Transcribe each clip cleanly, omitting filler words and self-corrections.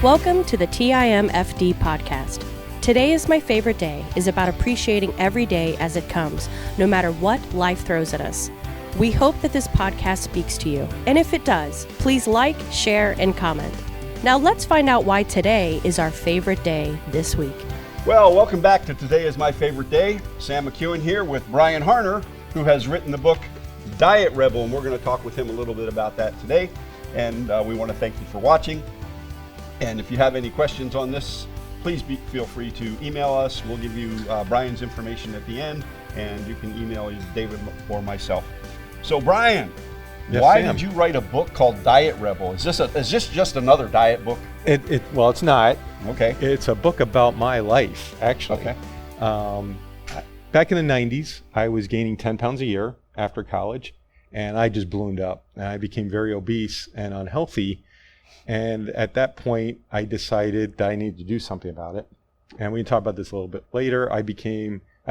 Welcome to the TIMFD podcast. Today is my favorite day is about appreciating every day as it comes, no matter what life throws at us. We hope that this podcast speaks to you, and if it does, please like, share, and comment. Now let's find out why today is our favorite day this week. Well, welcome back to Today is My Favorite Day. Sam McEwen here with Brian Harner, who has written the book Diet Rebel, and we're going to talk with him a little bit about that today. And we want to thank you for watching. And if you have any questions on this, please feel free to email us. We'll give you Brian's information at the end, and you can email either David or myself. So Brian, why did you write a book called Diet Rebel? Is this just another diet book? Well, it's not. Okay. It's a book about my life, actually. Okay. Back in the 90s, I was gaining 10 pounds a year after college, and I just ballooned up, and I became very obese and unhealthy. And at that point, I decided that I needed to do something about it. And we can talk about this a little bit later. I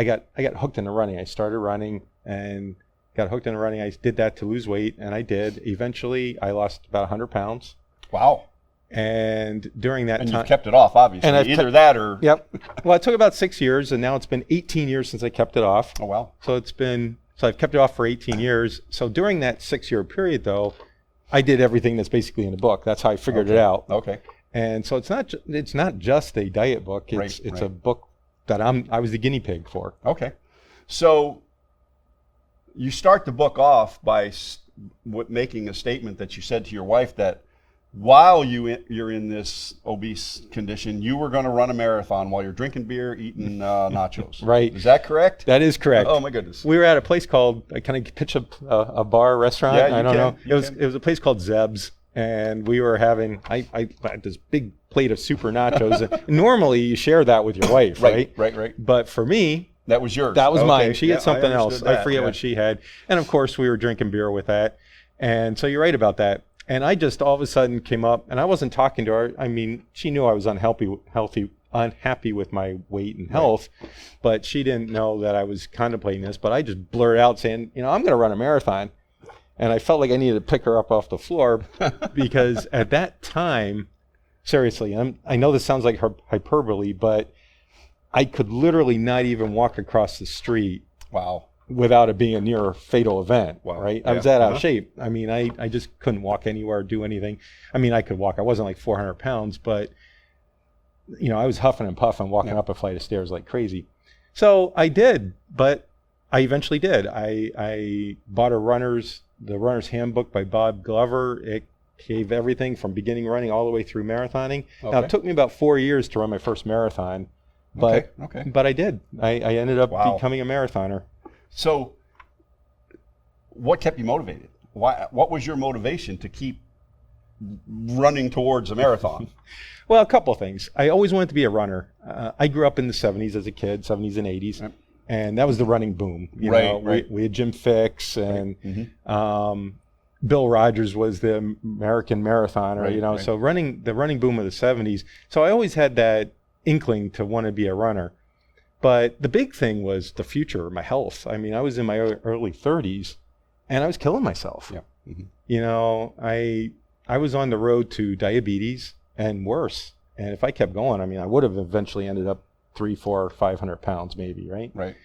got hooked into running. I started running and got hooked into running. I did that to lose weight, and I did. Eventually, I lost about 100 pounds. Wow. And during that time... And you've kept it off, obviously. And either that or... Yep. Well, it took about 6 years, and now it's been 18 years since I kept it off. Oh, wow. So I've kept it off for 18 years. So during that 6-year period, though, I did everything that's basically in the book. That's how I figured it out. Okay. And so it's not just a diet book. It's a book that I was the guinea pig for. Okay. So you start the book off by making a statement that you said to your wife that while you're in this obese condition, you were going to run a marathon while you're drinking beer, eating nachos. Right. Is that correct? That is correct. Oh my goodness. We were at a place called, I kind of pitch a bar restaurant. Yeah, I don't know. It was a place called Zeb's, and we were having I had this big plate of super nachos. Normally you share that with your wife, right? Right. But for me, that was yours. That was mine. She had something else. I forget what she had. And of course we were drinking beer with that. And so you're right about that. And I just all of a sudden came up, and I wasn't talking to her. I mean, she knew I was unhappy with my weight and health, but she didn't know that I was contemplating this. But I just blurted out saying, I'm going to run a marathon. And I felt like I needed to pick her up off the floor because at that time, seriously, I know this sounds like hyperbole, but I could literally not even walk across the street. Wow. Without it being a near fatal event, right? I was that out of shape. I mean, I just couldn't walk anywhere, do anything. I mean, I could walk. I wasn't like 400 pounds, but, I was huffing and puffing, walking up a flight of stairs like crazy. So I did, but I eventually did. I bought the runner's handbook by Bob Glover. It gave everything from beginning running all the way through marathoning. Okay. Now, it took me about 4 years to run my first marathon, but I did. I ended up becoming a marathoner. So what kept you motivated? What was your motivation to keep running towards a marathon? Well, a couple of things. I always wanted to be a runner. I grew up in the 70s as a kid, 70s and 80s, and that was the running boom. We had Jim Fix, and Bill Rogers was the American marathoner, so the running boom of the 70s. So I always had that inkling to want to be a runner. But the big thing was the future, my health. I mean, I was in my early 30s, and I was killing myself. Yeah. Mm-hmm. I was on the road to diabetes and worse. And if I kept going, I would have eventually ended up 300, 400, 500 pounds maybe, right? Right.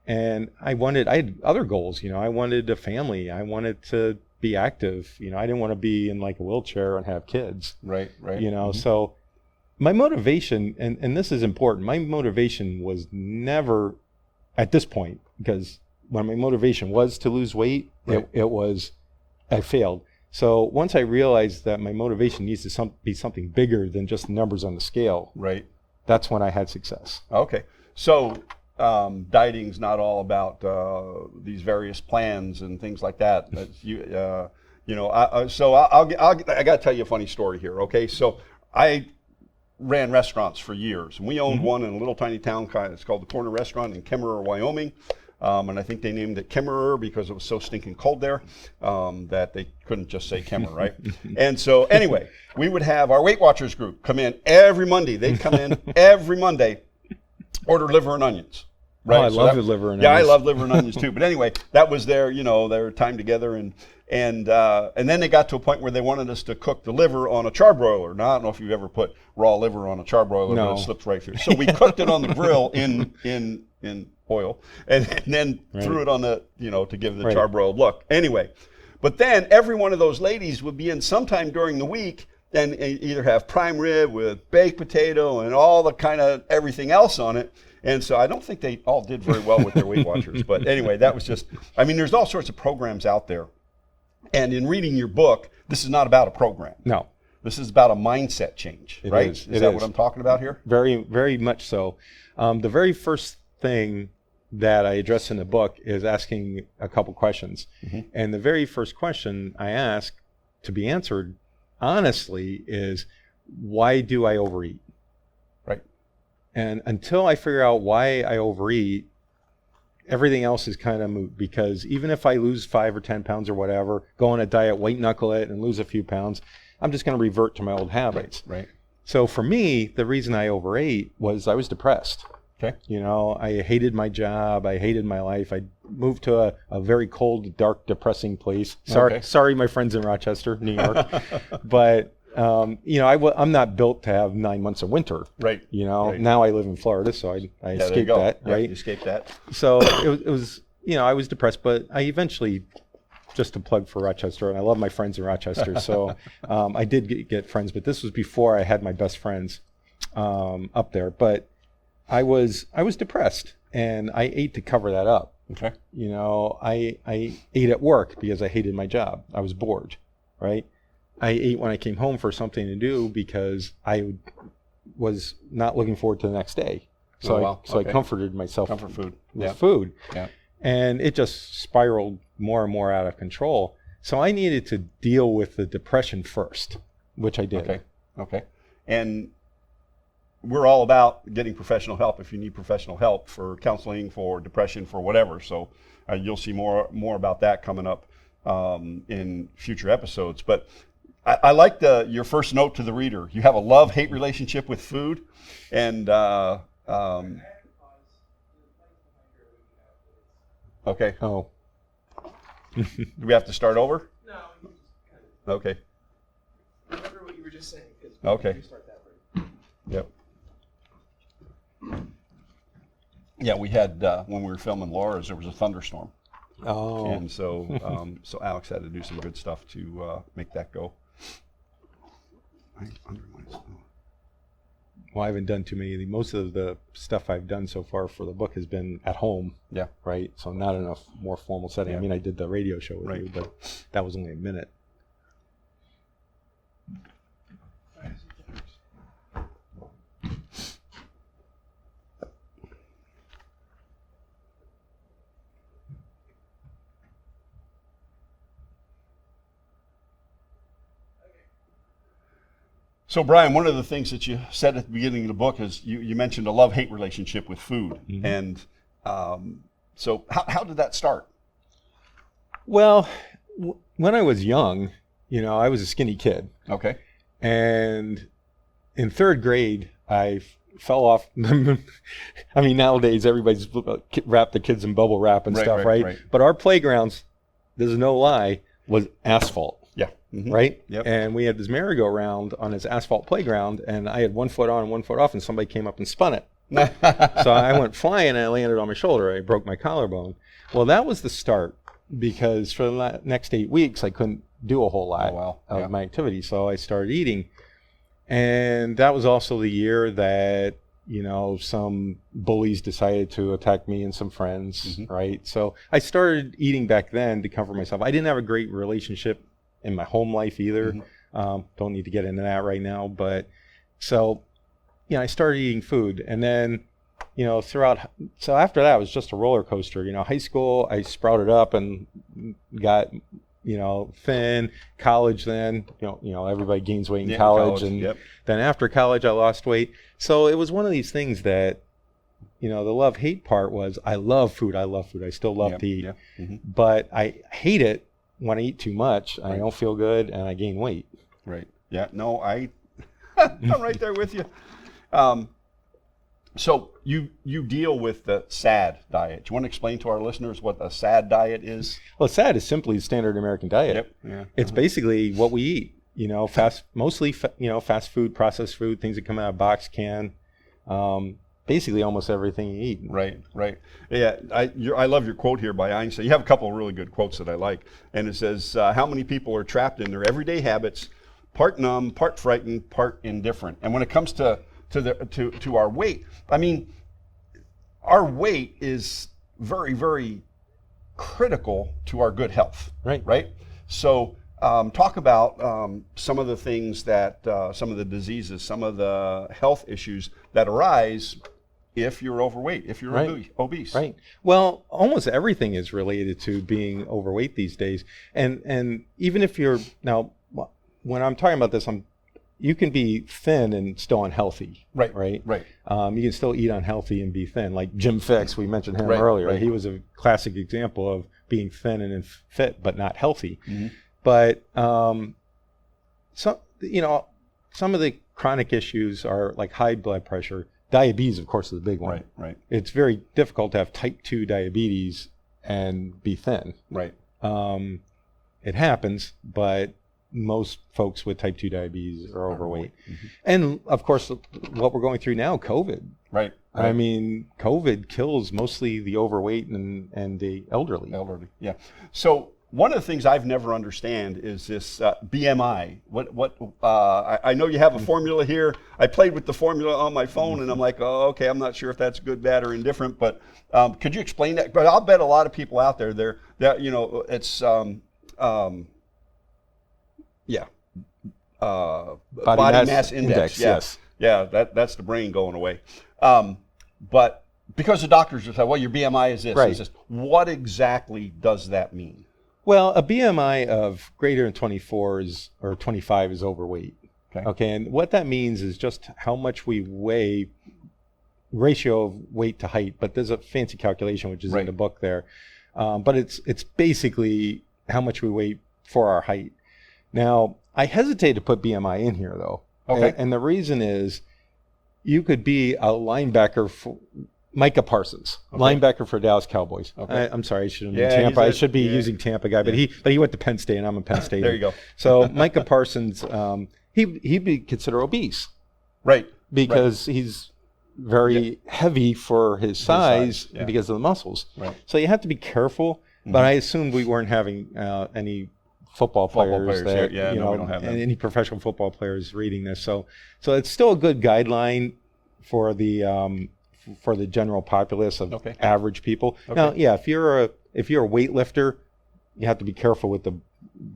And I had other goals. I wanted a family. I wanted to be active. I didn't want to be in like a wheelchair and have kids. Right. So my motivation, and this is important, my motivation was never at this point, because when my motivation was to lose weight, I failed. So once I realized that my motivation needs to be something bigger than just numbers on the scale, that's when I had success. Okay. So dieting's not all about these various plans and things like that. I got to tell you a funny story here, okay? So I ran restaurants for years, and we owned one in a little tiny town. It's called the Corner Restaurant in Kemmerer, Wyoming, and I think they named it Kemmerer because it was so stinking cold there that they couldn't just say Kemmerer, right? And so anyway, we would have our Weight Watchers group come in every Monday. They'd come in every Monday, order liver and onions. Right? Oh, I love the liver and onions. Yeah, I love liver and onions too. But anyway, that was their time together, and And then they got to a point where they wanted us to cook the liver on a charbroiler. Now, I don't know if you've ever put raw liver on a charbroiler, No. but it slips right through. So we cooked it on the grill in oil, and then threw it on the, to give the charbroiled look. Anyway, but then every one of those ladies would be in sometime during the week and either have prime rib with baked potato and all the kind of everything else on it. And so I don't think they all did very well with their Weight Watchers. But anyway, that was just, there's all sorts of programs out there. And in reading your book, this is not about a program. No. This is about a mindset change, right? Is that what I'm talking about here? Very, very much so. The very first thing that I address in the book is asking a couple questions. Mm-hmm. And the very first question I ask to be answered honestly is, why do I overeat? Right. And until I figure out why I overeat, everything else is kind of moot, because even if I lose 5 or 10 pounds or whatever, go on a diet, white knuckle it, and lose a few pounds, I'm just going to revert to my old habits. Right. So for me, the reason I overate was I was depressed. Okay. I hated my job. I hated my life. I moved to a very cold, dark, depressing place. Sorry, my friends in Rochester, New York. But, I'm not built to have 9 months of winter. Right. Now I live in Florida, so I escaped that. Yeah, right. You escaped that. So it was, I was depressed, but I eventually, just a plug for Rochester, and I love my friends in Rochester. So I did get friends, but this was before I had my best friends up there. But I was depressed, and I ate to cover that up. Okay. I ate at work because I hated my job. I was bored, right? I ate when I came home for something to do because I was not looking forward to the next day. So I comforted myself with food. Yeah. And it just spiraled more and more out of control. So I needed to deal with the depression first, which I did. Okay. And we're all about getting professional help if you need professional help for counseling, for depression, for whatever. So you'll see more about that coming up in future episodes. But I like your first note to the reader. You have a love-hate relationship with food, and okay. Oh. Do we have to start over? No. Okay. Remember what you were just saying. Okay. You start that way. Yep. Yeah, we had when we were filming Laura's, there was a thunderstorm. Oh. And so so Alex had to do some good stuff to make that go. Well, I haven't done too many. Most of the stuff I've done so far for the book has been at home. Yeah. Right. So not enough more formal setting. Yeah. I did the radio show with you, but that was only a minute. So, Brian, one of the things that you said at the beginning of the book is you mentioned a love-hate relationship with food. Mm-hmm. And so how did that start? Well, when I was young, I was a skinny kid. Okay. And in 3rd grade, I fell off. Nowadays, everybody's wrapped the kids in bubble wrap and stuff, right? But our playgrounds, there's no lie, was asphalt. Yeah. Mm-hmm. Right? Yep. And we had this merry-go-round on this asphalt playground, and I had 1 foot on and 1 foot off, and somebody came up and spun it. So I went flying, and I landed on my shoulder. I broke my collarbone. Well, that was the start, because for the next 8 weeks, I couldn't do a whole lot of my activity. So I started eating. And that was also the year that, some bullies decided to attack me and some friends, mm-hmm. right? So I started eating back then to comfort myself. I didn't have a great relationship in my home life either. Mm-hmm. Don't need to get into that right now. But so, I started eating food. And then, so after that, it was just a roller coaster. High school, I sprouted up and got, thin. College then, everybody gains weight in college. And then after college, I lost weight. So it was one of these things that, the love-hate part was I love food. I still love to eat. Mm-hmm. But I hate it when I eat too much. I don't feel good, and I gain weight. Right. Yeah. No, I'm right there with you. So you deal with the SAD diet. Do you want to explain to our listeners what a SAD diet is? Well, SAD is simply standard American diet. Yep. Yeah. It's basically what we eat. Mostly fast food, processed food, things that come out of box, can. Basically almost everything you eat. Right. Yeah, I love your quote here by Einstein. You have a couple of really good quotes that I like, and it says, "How many people are trapped in their everyday habits, part numb, part frightened, part indifferent?" And when it comes to our weight, I mean, our weight is very, very critical to our good health. Right. So talk about some of the things that, some of the diseases, some of the health issues that arise if you're overweight, if you're obese. Right. Well, almost everything is related to being overweight these days. And even if you're, now, when I'm talking about this, you can be thin and still unhealthy. Right. You can still eat unhealthy and be thin. Like Jim Fixx, we mentioned him earlier. Right. He was a classic example of being thin and fit, but not healthy. Mm-hmm. But some of the chronic issues are like high blood pressure. Diabetes, of course, is a big one. Right. It's very difficult to have type 2 diabetes and be thin. Right. It happens, but most folks with type 2 diabetes are overweight. Mm-hmm. And of course, what we're going through now, COVID. Right. I mean, COVID kills mostly the overweight and the elderly. Yeah. So one of the things I've never understand is this BMI. I know you have a formula here. I played with the formula on my phone, and I'm like, oh, okay, I'm not sure if that's good, bad, or indifferent. But could you explain that? But I'll bet a lot of people out there, it's body mass index. Yes. Yeah, that's the brain going away. But because the doctors just say, well, your BMI is this. Right. Is this. What exactly does that mean? Well, a BMI of greater than 24 or 25 is overweight. Okay, and what that means is just how much we weigh, ratio of weight to height. But there's a fancy calculation which is in the book there. But it's basically how much we weigh for our height. Now, I hesitate to put BMI in here though. Okay. And the reason is, you could be a linebacker for Micah Parsons, linebacker for Dallas Cowboys. Okay. I'm sorry, I shouldn't be Tampa. I should be using Tampa guy, but he went to Penn State, and I'm a Penn State. There you go. So Micah Parsons, he'd be considered obese, right? Because he's very heavy for his size because of the muscles. Right. So you have to be careful. Mm-hmm. But I assumed we weren't having any football players that we don't have them. Any professional football players reading this. So it's still a good guideline for the general populace of average people. Okay. Now, if you're a weightlifter, you have to be careful with the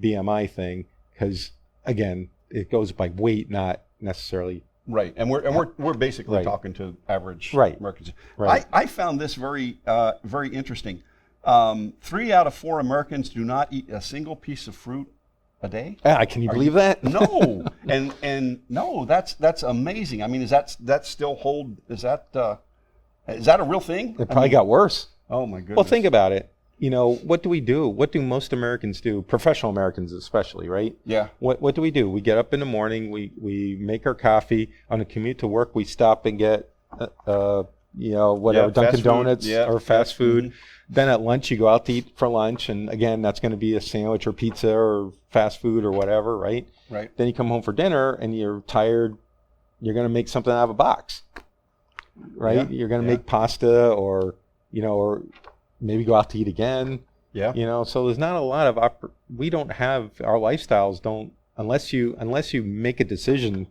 BMI thing because, again, it goes by weight, not necessarily. Right, and we're basically talking to average Americans. Right. I found this very very interesting. 3 out of 4 Americans do not eat a single piece of fruit a day. Can you believe that? No, and no, that's amazing. I mean, is that still hold? Is that a real thing? It probably got worse. Oh my goodness. Well, think about it. What do we do? What do most Americans do? Professional Americans especially, right? Yeah. What do? We get up in the morning, we make our coffee. On the commute to work, we stop and get Dunkin' Donuts or fast food. Mm-hmm. Then at lunch, you go out to eat for lunch, and again, that's going to be a sandwich or pizza or fast food or whatever, right? Right. Then you come home for dinner, and you're tired. You're going to make something out of a box, right? Yeah. You're going to make pasta, or maybe go out to eat again. Yeah. So there's not a lot of we don't have, our lifestyles don't, unless you make a decision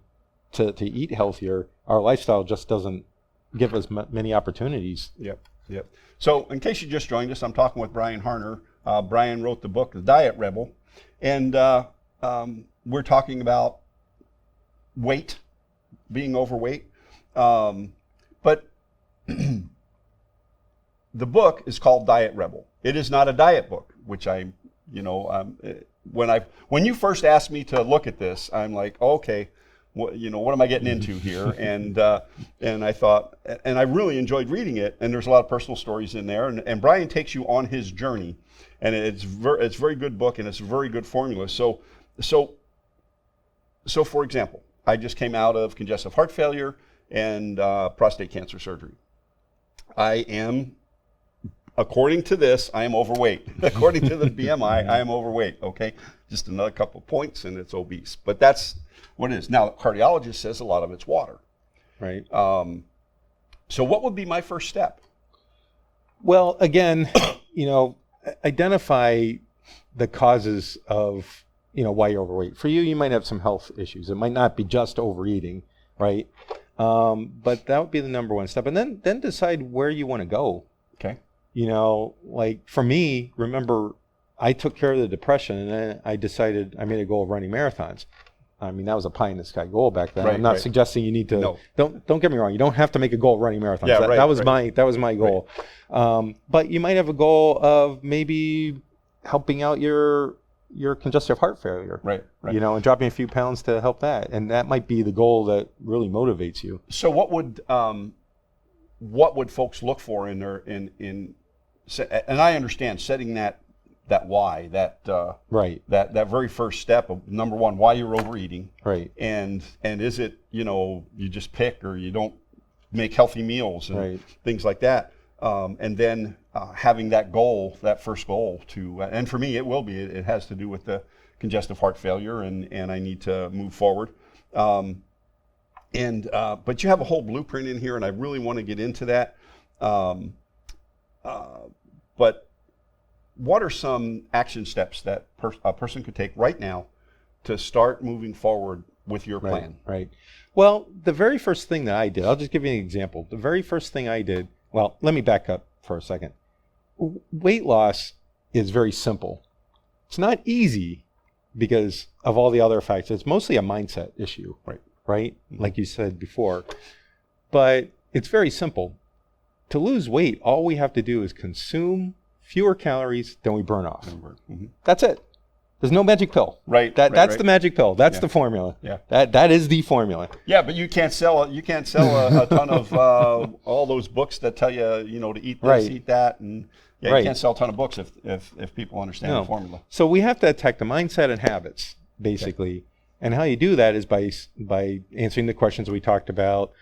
to eat healthier, our lifestyle just doesn't give us many opportunities. Yep. So in case you just joined us, I'm talking with Brian Harner. Brian wrote the book, The Diet Rebel, and we're talking about weight, being overweight. But the book is called Diet Rebel. It is not a diet book, which when you first asked me to look at this, I'm like, okay, what am I getting into here? And I thought, and I really enjoyed reading it. And there's a lot of personal stories in there. And Brian takes you on his journey, and it's a very good book, and it's a very good formula. So for example, I just came out of congestive heart failure, and prostate cancer surgery. I am, according to this, I am overweight. According to the BMI, I am overweight, okay? Just another couple of points and it's obese. But that's what it is. Now, the cardiologist says a lot of it's water. Right. So what would be my first step? Well, again, identify the causes of, why you're overweight. For you, you might have some health issues. It might not be just overeating, right? But that would be the number one step. And then decide where you want to go. Okay. Like for me, remember, I took care of the depression and then I made a goal of running marathons. I mean, that was a pie in the sky goal back then. I'm not suggesting you need to. No. Don't get me wrong. You don't have to make a goal of running marathons. Yeah, that was my goal. Right. But you might have a goal of maybe helping out your congestive heart failure. Right. And dropping a few pounds to help that, and that might be the goal that really motivates you. So what would folks look for in their and I understand setting that why, that very first step of number one, why you're overeating, right? And is it you just pick or you don't make healthy meals and things like that, and then having that goal, that first goal to, and for me it has to do with the congestive heart failure and I need to move forward, but you have a whole blueprint in here and I really want to get into that, but what are some action steps that a person could take right now to start moving forward with your plan? Right. Well, the very first thing that I did, I'll just give you an example. The very first thing I did, well, let me back up for a second. Weight loss is very simple. It's not easy because of all the other factors. It's mostly a mindset issue, right? Mm-hmm. Like you said before. But it's very simple. To lose weight, all we have to do is consume fewer calories than we burn off. Mm-hmm. That's it. There's no magic pill. That's the magic pill. That's the formula. Yeah. That is the formula. Yeah, but you can't sell a ton of all those books that tell you, to eat this, eat that, and you can't sell a ton of books if people understand the formula. So we have to attack the mindset and habits, basically. Okay. And how you do that is by answering the questions we talked about,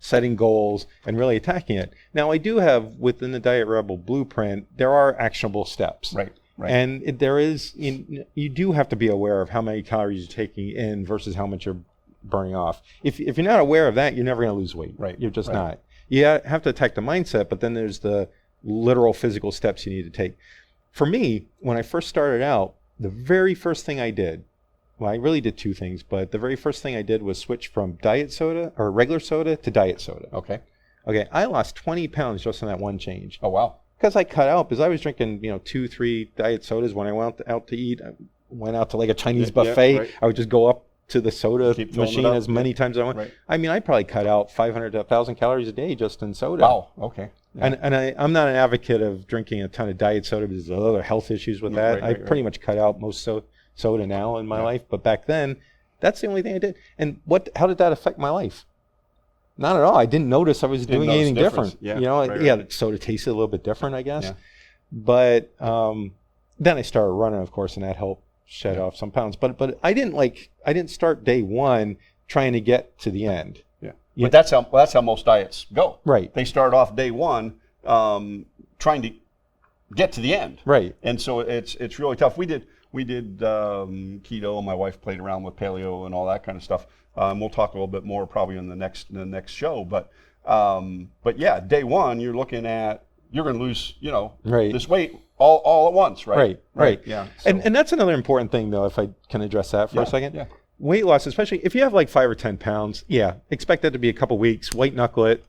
setting goals, and really attacking it. Now, I do have, within the Diet Rebel blueprint, there are actionable steps. Right. And there is, you do have to be aware of how many calories you're taking in versus how much you're burning off. If you're not aware of that, you're never going to lose weight. Right. You're just not. You have to attack the mindset, but then there's the literal physical steps you need to take. For me, when I first started out, the very first thing I did, well, I really did two things, but the very first thing I did was switch from diet soda or regular soda to diet soda. Okay. I lost 20 pounds just on that one change. Oh, wow. Because I cut out, because I was drinking, 2-3 diet sodas when I went out to eat. I went out to like a Chinese buffet. Right. I would just go up to the soda machine as many times as I want. Right. I mean, I probably cut out 500 to 1,000 calories a day just in soda. Wow. Okay. Yeah. And I'm not an advocate of drinking a ton of diet soda because there's other health issues with that. I pretty much cut out most soda now in my life, but back then, that's the only thing I did. And how did that affect my life? Not at all. I didn't notice I was doing anything different. Yeah, soda tasted a little bit different, I guess. Yeah. But then I started running, of course, and that helped shed off some pounds. But I didn't start day one trying to get to the end. Yeah. But that's how most diets go. Right. They start off day one trying to get to the end. Right. And so it's really tough. We did keto. My wife played around with paleo and all that kind of stuff. We'll talk a little bit more probably in the next show. But yeah, day one you're looking at you're going to lose this weight all at once, right? Right. Yeah. So. And that's another important thing though, if I can address that for a second. Yeah. Weight loss, especially if you have like 5 or 10 pounds, expect that to be a couple weeks. White knuckle it.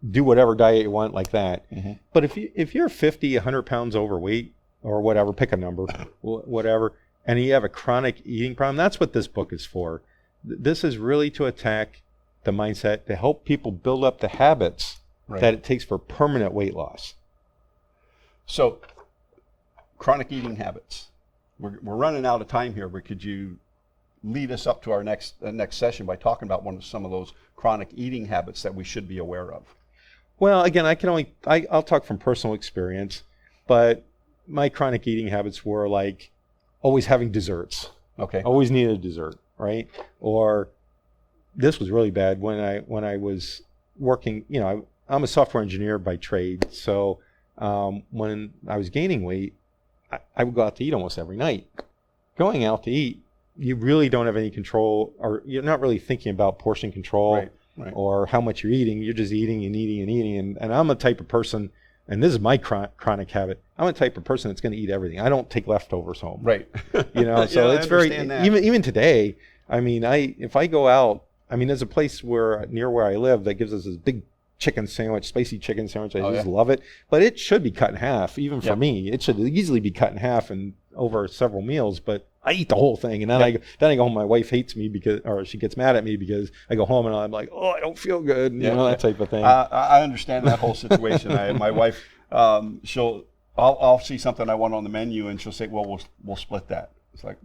Do whatever diet you want like that. Mm-hmm. But if you're 50, 100 pounds overweight or whatever, pick a number, whatever, and you have a chronic eating problem, that's what this book is for. This is really to attack the mindset, to help people build up the habits that it takes for permanent weight loss. So, chronic eating habits. We're running out of time here, but could you lead us up to our next session by talking about some of those chronic eating habits that we should be aware of? Well, again, I'll talk from personal experience, but my chronic eating habits were like always having desserts. Okay. Always needed a dessert, right? Or this was really bad when I was working. I'm a software engineer by trade, so when I was gaining weight, I would go out to eat almost every night. Going out to eat, you really don't have any control, or you're not really thinking about portion control, right. Or how much you're eating. You're just eating and eating and eating. And I'm a type of person, and this is my chronic habit. I'm a type of person that's going to eat everything. I don't take leftovers home. Right. So it's very, even today, if I go out, there's a place near where I live that gives us this big chicken sandwich, spicy chicken sandwich. I just love it. But it should be cut in half, even for me. It should easily be cut in half and over several meals, but I eat the whole thing. And then I go home, my wife hates me or she gets mad at me because I go home and I'm like, oh, I don't feel good, that type of thing. I understand that whole situation. My wife, I'll see something I want on the menu and she'll say, well, we'll split that. It's like,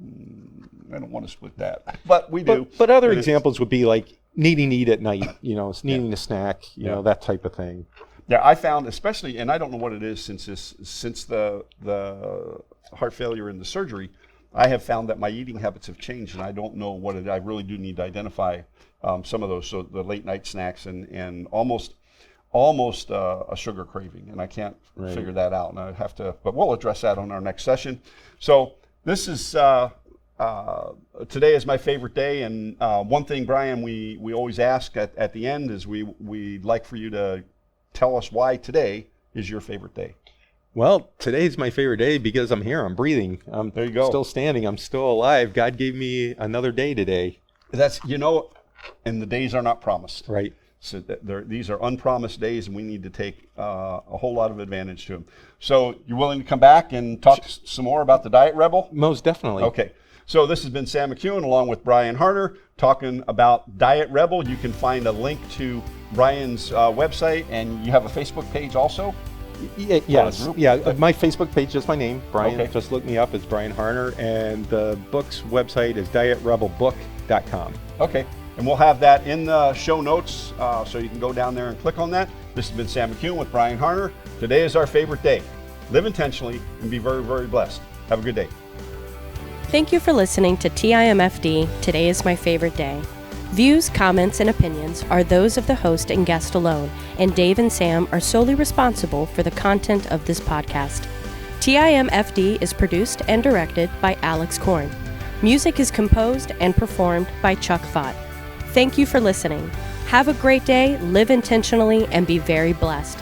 I don't want to split that, but we do. But other examples would be like needing to eat at night, needing a snack, that type of thing. Yeah, I found especially, and I don't know what it is since the heart failure and the surgery, I have found that my eating habits have changed, and I don't know what it is. I really do need to identify some of those. So the late night snacks and almost a sugar craving, and I can't figure that out. And I have to, but we'll address that on our next session. So this is today is my favorite day, and one thing, Brian, we always ask at the end is we'd like for you to tell us why today is your favorite day. Well, today's my favorite day because I'm here, I'm breathing, I'm there you go. Still standing, I'm still alive. God gave me another day today. That's, and the days are not promised. Right. So these are unpromised days, and we need to take a whole lot of advantage to them. So you're willing to come back and talk some more about the Diet Rebel? Most definitely. Okay. So this has been Sam McEwen along with Brian Harner talking about Diet Rebel. You can find a link to Brian's website, and you have a Facebook page also? Yes. Yeah. My Facebook page, just my name, Brian. Okay. Just look me up. It's Brian Harner, and the book's website is dietrebelbook.com. Okay. And we'll have that in the show notes, so you can go down there and click on that. This has been Sam McEwen with Brian Harner. Today is our favorite day. Live intentionally and be very, very blessed. Have a good day. Thank you for listening to TIMFD, Today is My Favorite Day. Views, comments, and opinions are those of the host and guest alone, and Dave and Sam are solely responsible for the content of this podcast. TIMFD is produced and directed by Alex Korn. Music is composed and performed by Chuck Fott. Thank you for listening. Have a great day, live intentionally, and be very blessed.